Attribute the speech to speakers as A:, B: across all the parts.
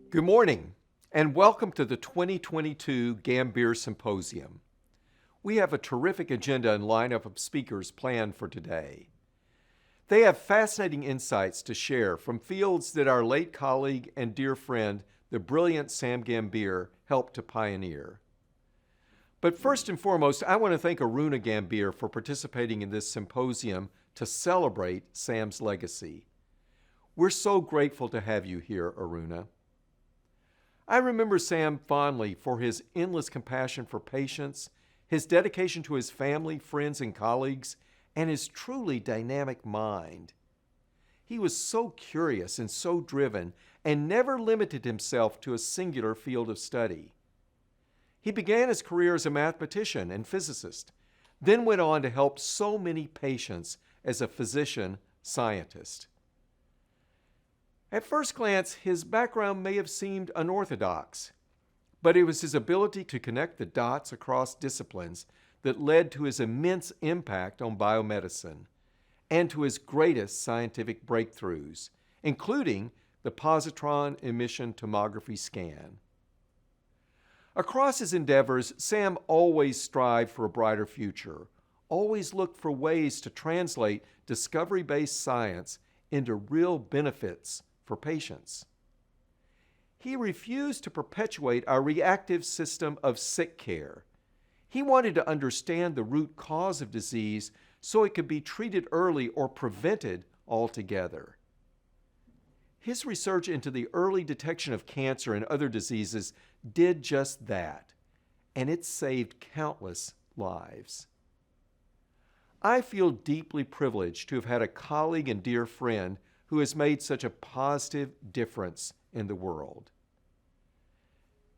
A: Good morning, and welcome to the 2022 Gambhir Symposium. We have a terrific agenda and lineup of speakers planned for today. They have fascinating insights to share from fields that our late colleague and dear friend, the brilliant Sam Gambhir, helped to pioneer. But first and foremost, I want to thank Aruna Gambhir for participating in this symposium to celebrate Sam's legacy. We're so grateful to have you here, Aruna. I remember Sam fondly for his endless compassion for patients, his dedication to his family, friends, and colleagues, and his truly dynamic mind. He was so curious and so driven and never limited himself to a singular field of study. He began his career as a mathematician and physicist, then went on to help so many patients as a physician scientist. At first glance, his background may have seemed unorthodox, but it was his ability to connect the dots across disciplines that led to his immense impact on biomedicine and to his greatest scientific breakthroughs, including the positron emission tomography scan. Across his endeavors, Sam always strived for a brighter future, always looked for ways to translate discovery-based science into real benefits for patients. He refused to perpetuate our reactive system of sick care. He wanted to understand the root cause of disease so it could be treated early or prevented altogether. His research into the early detection of cancer and other diseases did just that, and it saved countless lives. I feel deeply privileged to have had a colleague and dear friend who has made such a positive difference in the world.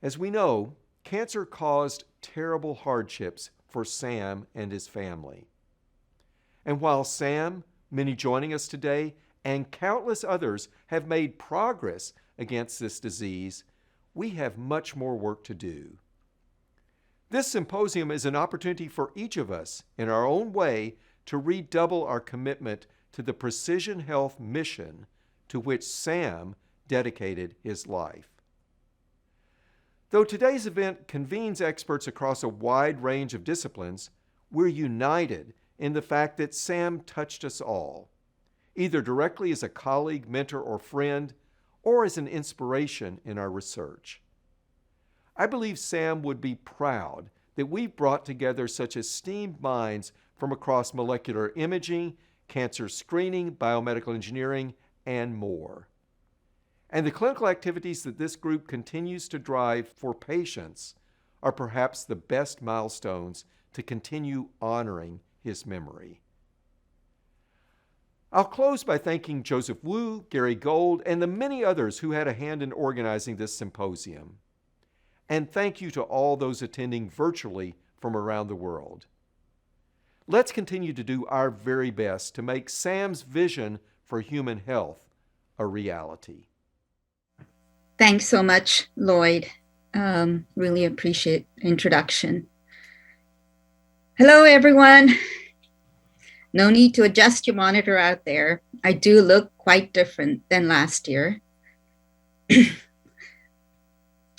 A: As we know, cancer caused terrible hardships for Sam and his family. And while Sam, many joining us today, and countless others have made progress against this disease, we have much more work to do. This symposium is an opportunity for each of us, in our own way, to redouble our commitment to the precision health mission to which Sam dedicated his life. Though today's event convenes experts across a wide range of disciplines, we're united in the fact that Sam touched us all, either directly as a colleague, mentor, or friend, or as an inspiration in our research. I believe Sam would be proud that we've brought together such esteemed minds from across molecular imaging, cancer screening, biomedical engineering, and more. And the clinical activities that this group continues to drive for patients are perhaps the best milestones to continue honoring his memory. I'll close by thanking Joseph Wu, Gary Gold, and the many others who had a hand in organizing this symposium. And thank you to all those attending virtually from around the world. Let's continue to do our very best to make Sam's vision for human health a reality.
B: Thanks so much, Lloyd. Really appreciate the introduction. Hello, everyone. No need to adjust your monitor out there. I do look quite different than last year.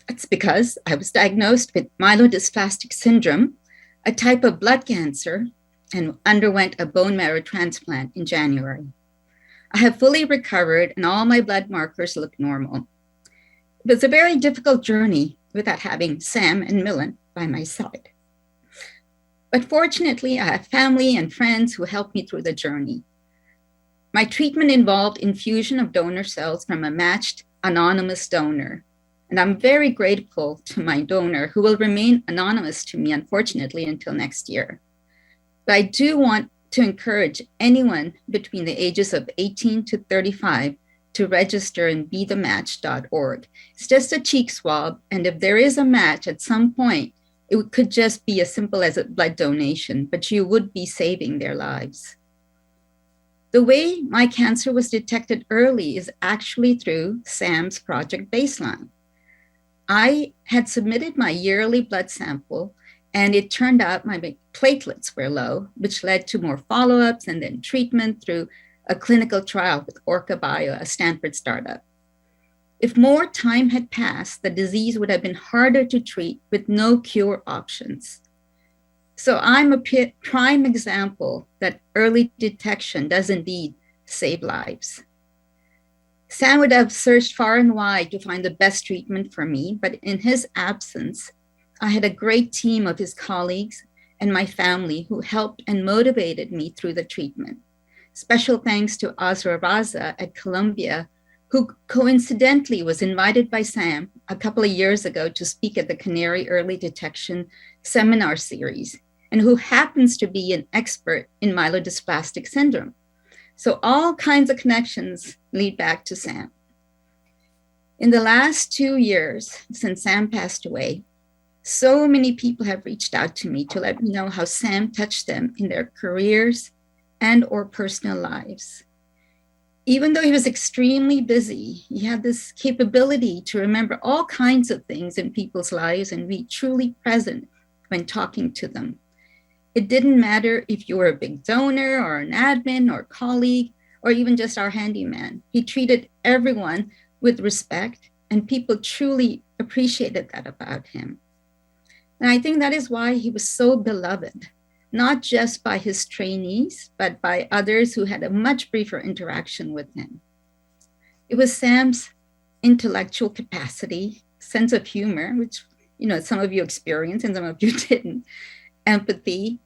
B: It's because I was diagnosed with myelodysplastic syndrome, a type of blood cancer, and underwent a bone marrow transplant in January. I have fully recovered and all my blood markers look normal. It was a very difficult journey without having Sam and Millen by my side. But fortunately, I have family and friends who helped me through the journey. My treatment involved infusion of donor cells from a matched anonymous donor. And I'm very grateful to my donor, who will remain anonymous to me, unfortunately, until next year. But I do want to encourage anyone between the ages of 18 to 35 to register in bethematch.org. It's just a cheek swab, and if there is a match at some point, it could just be as simple as a blood donation, but you would be saving their lives. The way my cancer was detected early is actually through Sam's Project Baseline. I had submitted my yearly blood sample, and it turned out my platelets were low, which led to more follow-ups and then treatment through a clinical trial with Orca Bio, a Stanford startup. If more time had passed, the disease would have been harder to treat with no cure options. So I'm a prime example that early detection does indeed save lives. Sam would have searched far and wide to find the best treatment for me, but in his absence, I had a great team of his colleagues and my family who helped and motivated me through the treatment. Special thanks to Azra Raza at Columbia, who coincidentally was invited by Sam a couple of years ago to speak at the Canary Early Detection Seminar Series, and who happens to be an expert in myelodysplastic syndrome. So all kinds of connections lead back to Sam. In the last 2 years since Sam passed away, so many people have reached out to me to let me know how Sam touched them in their careers and or personal lives. Even though he was extremely busy, he had this capability to remember all kinds of things in people's lives and be truly present when talking to them. It didn't matter if you were a big donor or an admin or colleague, or even just our handyman. He treated everyone with respect, and people truly appreciated that about him. And I think that is why he was so beloved, not just by his trainees, but by others who had a much briefer interaction with him. It was Sam's intellectual capacity, sense of humor, which some of you experienced and some of you didn't, empathy,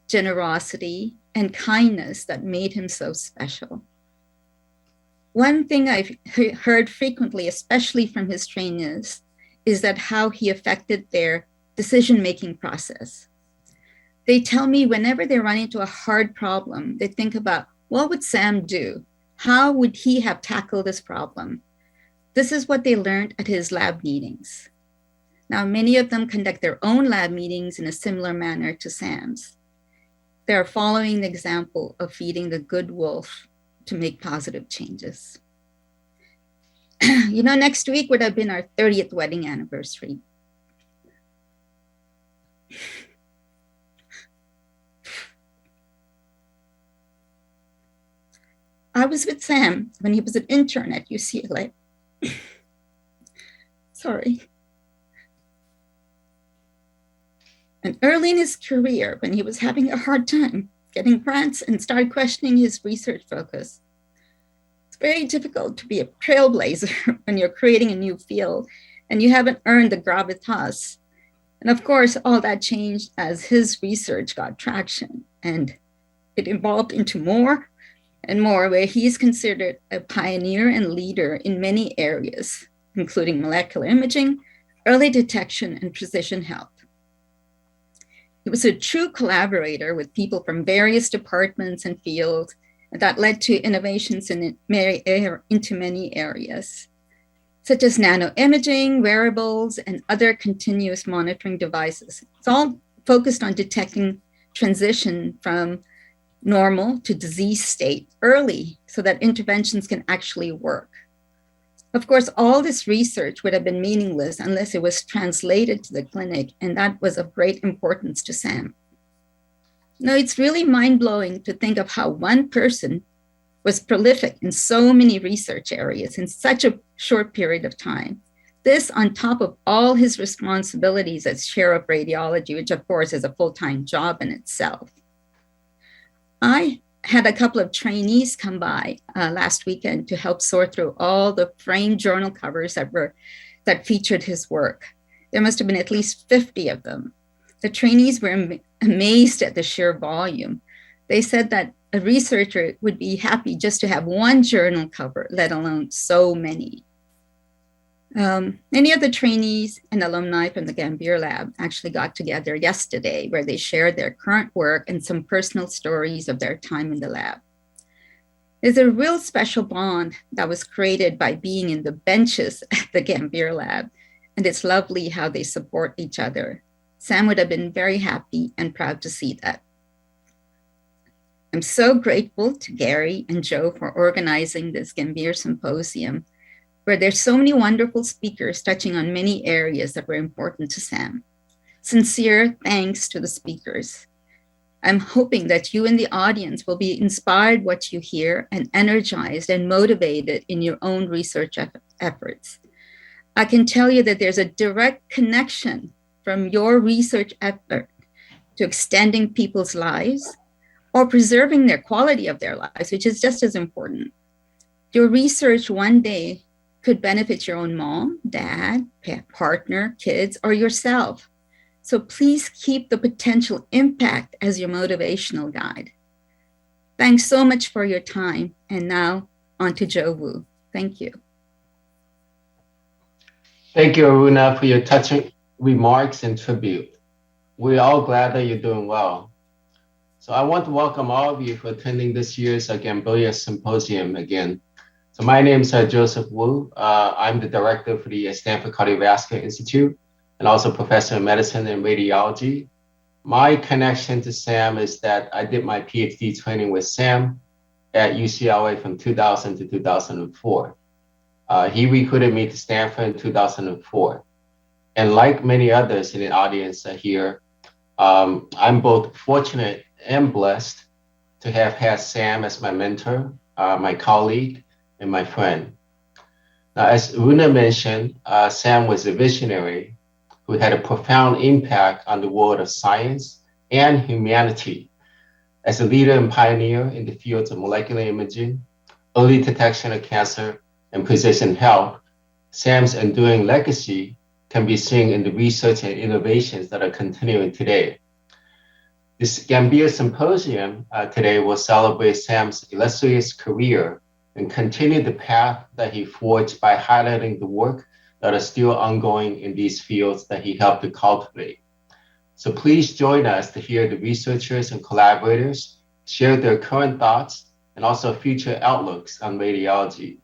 B: generosity, and kindness that made him so special. One thing I've heard frequently, especially from his trainees, is that how he affected their decision-making process. They tell me whenever they run into a hard problem, they think about, what would Sam do? How would he have tackled this problem? This is what they learned at his lab meetings. Now, many of them conduct their own lab meetings in a similar manner to Sam's. They're following the example of feeding the good wolf to make positive changes. Next week would have been our 30th wedding anniversary. I was with Sam when he was an intern at UCLA. Sorry. And early in his career, when he was having a hard time getting grants and started questioning his research focus, it's very difficult to be a trailblazer when you're creating a new field and you haven't earned the gravitas. And of course, all that changed as his research got traction, and it evolved into more and more, where he's considered a pioneer and leader in many areas, including molecular imaging, early detection, and precision health. He was a true collaborator with people from various departments and fields that led to innovations into many areas, such as nanoimaging, wearables, and other continuous monitoring devices. It's all focused on detecting transition from normal to disease state early so that interventions can actually work. Of course, all this research would have been meaningless unless it was translated to the clinic, and that was of great importance to Sam. Now, it's really mind-blowing to think of how one person was prolific in so many research areas in such a short period of time. This on top of all his responsibilities as chair of radiology, which of course is a full-time job in itself. I had a couple of trainees come by last weekend to help sort through all the framed journal covers that featured his work. There must have been at least 50 of them. The trainees were amazed at the sheer volume. They said that a researcher would be happy just to have one journal cover, let alone so many. Many of the trainees and alumni from the Gambhir lab actually got together yesterday, where they shared their current work and some personal stories of their time in the lab. There's a real special bond that was created by being in the benches at the Gambhir lab, and it's lovely how they support each other. Sam would have been very happy and proud to see that. I'm so grateful to Gary and Joe for organizing this Gambhir Symposium, where there's so many wonderful speakers touching on many areas that were important to Sam. Sincere thanks to the speakers. I'm hoping that you in the audience will be inspired what you hear and energized and motivated in your own research efforts. I can tell you that there's a direct connection from your research effort to extending people's lives or preserving their quality of their lives, which is just as important. Your research one day could benefit your own mom, dad, partner, kids, or yourself. So please keep the potential impact as your motivational guide. Thanks so much for your time. And now on to Joe Wu. Thank you.
C: Thank you, Aruna, for your touching remarks and tribute. We're all glad that you're doing well. So I want to welcome all of you for attending this year's Gambhir Symposium again. So my name is Joseph Wu. I'm the director for the Stanford Cardiovascular Institute and also professor of medicine and radiology. My connection to Sam is that I did my PhD training with Sam at UCLA from 2000 to 2004. He recruited me to Stanford in 2004. And like many others in the audience here, I'm both fortunate and blessed to have had Sam as my mentor, my colleague, and my friend. Now, as Aruna mentioned, Sam was a visionary who had a profound impact on the world of science and humanity. As a leader and pioneer in the fields of molecular imaging, early detection of cancer, and precision health, Sam's enduring legacy can be seen in the research and innovations that are continuing today. This Gambhir Symposium today will celebrate Sam's illustrious career and continue the path that he forged by highlighting the work that are still ongoing in these fields that he helped to cultivate. So please join us to hear the researchers and collaborators share their current thoughts and also future outlooks on radiology.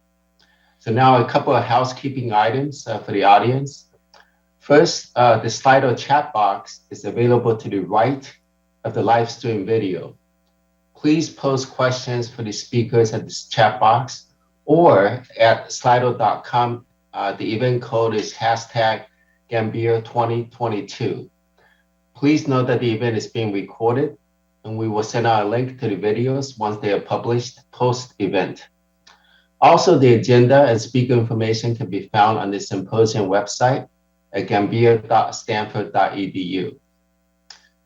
C: So now a couple of housekeeping items for the audience. First, the Slido chat box is available to the right of the live stream video. Please post questions for the speakers at this chat box or at slido.com. The event code is #Gambhir2022. Please note that the event is being recorded and we will send out a link to the videos once they are published post-event. Also, the agenda and speaker information can be found on the symposium website at gambhir.stanford.edu.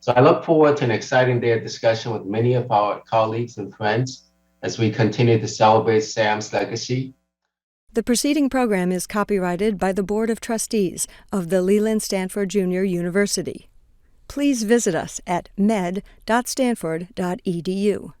C: So I look forward to an exciting day of discussion with many of our colleagues and friends as we continue to celebrate Sam's legacy.
D: The preceding program is copyrighted by the Board of Trustees of the Leland Stanford Junior University. Please visit us at med.stanford.edu.